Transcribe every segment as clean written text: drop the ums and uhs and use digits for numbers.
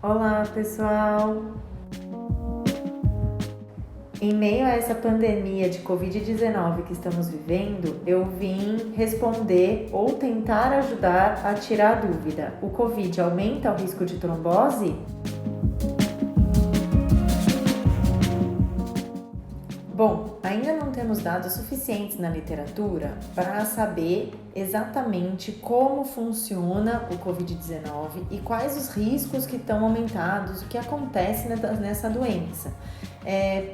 Olá, pessoal! Em meio a essa pandemia de Covid-19 que estamos vivendo, eu vim responder ou tentar ajudar a tirar a dúvida. O Covid aumenta o risco de trombose? Bom, ainda não temos dados suficientes na literatura para saber exatamente como funciona o Covid-19 e quais os riscos que estão aumentados, o que acontece nessa doença.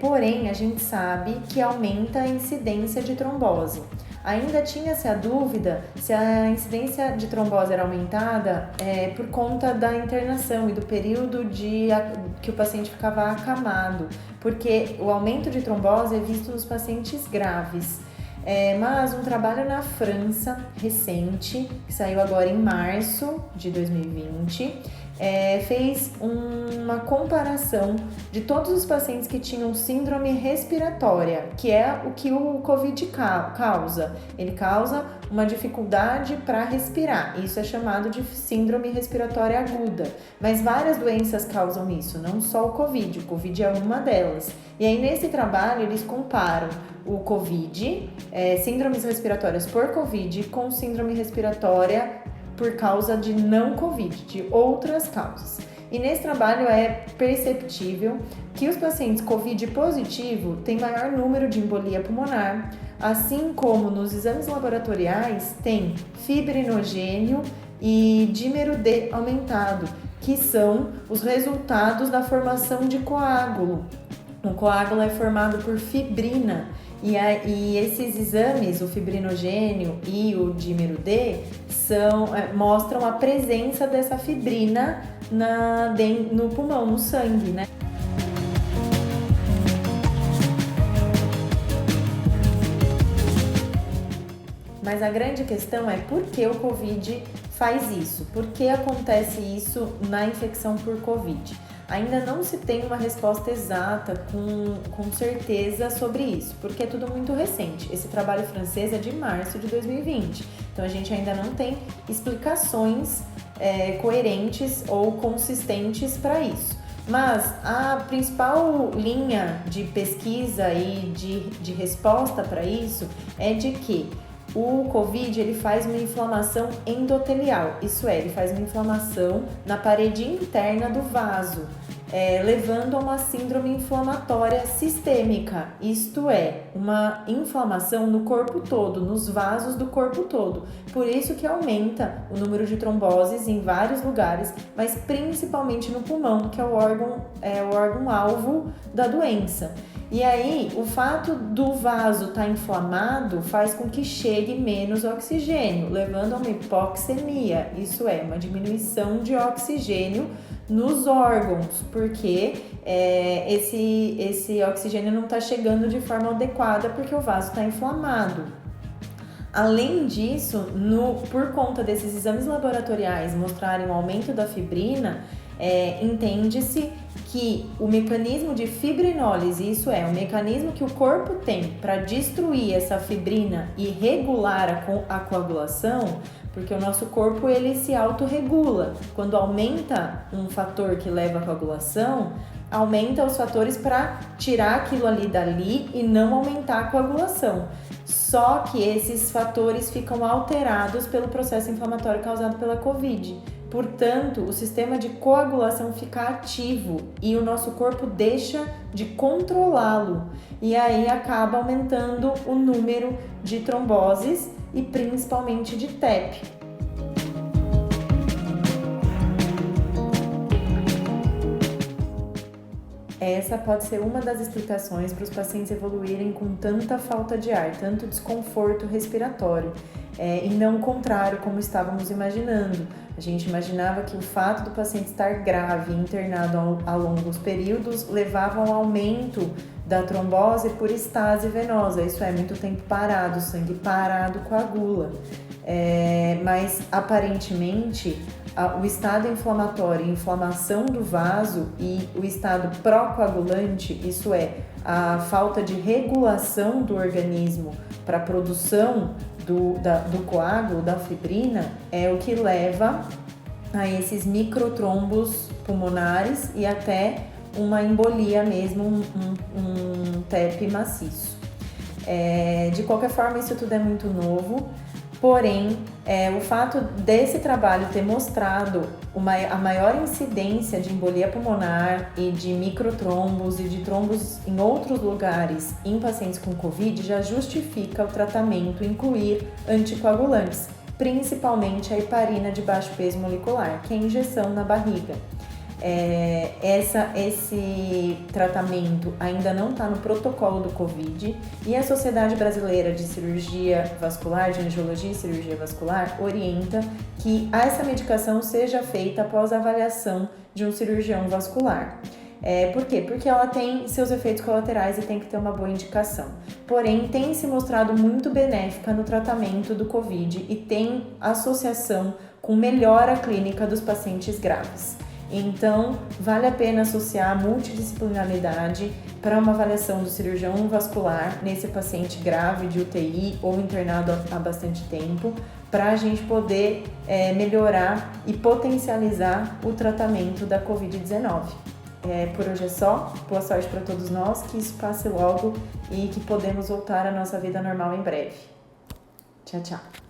Porém, a gente sabe que aumenta a incidência de trombose. Ainda tinha-se a dúvida se a incidência de trombose era aumentada por conta da internação e do período que o paciente ficava acamado, porque o aumento de trombose é visto nos pacientes graves. Mas um trabalho na França recente, que saiu agora em março de 2020, fez uma comparação de todos os pacientes que tinham síndrome respiratória, que é o que o Covid causa. Ele causa uma dificuldade para respirar. Isso é chamado de síndrome respiratória aguda. Mas várias doenças causam isso, não só o Covid. O Covid é uma delas. E aí, nesse trabalho, eles comparam o Covid, síndromes respiratórias por Covid, com síndrome respiratória por causa de não Covid, de outras causas. E nesse trabalho é perceptível que os pacientes Covid positivo têm maior número de embolia pulmonar, assim como nos exames laboratoriais tem fibrinogênio e dímero D aumentado, que são os resultados da formação de coágulo. O coágulo é formado por fibrina e esses exames, o fibrinogênio e o dímero D, mostram a presença dessa fibrina no pulmão, no sangue, né? Mas a grande questão é por que o Covid faz isso? Por que acontece isso na infecção por Covid? Ainda não se tem uma resposta exata com certeza sobre isso, porque é tudo muito recente. Esse trabalho francês é de março de 2020, então a gente ainda não tem explicações coerentes ou consistentes para isso. Mas a principal linha de pesquisa e de resposta para isso é de que o Covid ele faz uma inflamação endotelial, isso é, ele faz uma inflamação na parede interna do vaso, levando a uma síndrome inflamatória sistêmica, isto é, uma inflamação no corpo todo, nos vasos do corpo todo. Por isso que aumenta o número de tromboses em vários lugares, mas principalmente no pulmão, que é o órgão-alvo da doença. E aí, o fato do vaso estar inflamado faz com que chegue menos oxigênio, levando a uma hipoxemia, isso é, uma diminuição de oxigênio nos órgãos, porque esse oxigênio não está chegando de forma adequada porque o vaso está inflamado. Além disso, por conta desses exames laboratoriais mostrarem o aumento da fibrina, entende-se que o mecanismo de fibrinólise, isso é, o mecanismo que o corpo tem para destruir essa fibrina e regular a coagulação, porque o nosso corpo ele se autorregula. Quando aumenta um fator que leva à coagulação, aumenta os fatores para tirar aquilo ali dali e não aumentar a coagulação. Só que esses fatores ficam alterados pelo processo inflamatório causado pela Covid. Portanto, o sistema de coagulação fica ativo e o nosso corpo deixa de controlá-lo. E aí acaba aumentando o número de tromboses e principalmente de TEP. Essa pode ser uma das explicações para os pacientes evoluírem com tanta falta de ar, tanto desconforto respiratório, e não o contrário, como estávamos imaginando. A gente imaginava que o fato do paciente estar grave e internado a longos períodos levava ao aumento da trombose por estase venosa, isso é, muito tempo parado, o sangue parado coagula. Mas aparentemente o estado inflamatório, inflamação do vaso e o estado pró-coagulante, isso é, a falta de regulação do organismo para a produção do coágulo, da fibrina, é o que leva a esses microtrombos pulmonares e até uma embolia mesmo, um TEP maciço. De qualquer forma, isso tudo é muito novo, porém, o fato desse trabalho ter mostrado a maior incidência de embolia pulmonar e de microtrombos e de trombos em outros lugares em pacientes com Covid já justifica o tratamento incluir anticoagulantes, principalmente a heparina de baixo peso molecular, que é a injeção na barriga. Esse tratamento ainda não está no protocolo do Covid e a Sociedade Brasileira de Cirurgia Vascular, de Angiologia e Cirurgia Vascular, orienta que essa medicação seja feita após a avaliação de um cirurgião vascular. Por quê? Porque ela tem seus efeitos colaterais e tem que ter uma boa indicação. Porém, tem se mostrado muito benéfica no tratamento do Covid e tem associação com melhora clínica dos pacientes graves. Então, vale a pena associar a multidisciplinaridade para uma avaliação do cirurgião vascular nesse paciente grave de UTI ou internado há bastante tempo, para a gente poder melhorar e potencializar o tratamento da Covid-19. Por hoje é só. Boa sorte para todos nós, que isso passe logo e que podemos voltar à nossa vida normal em breve. Tchau, tchau.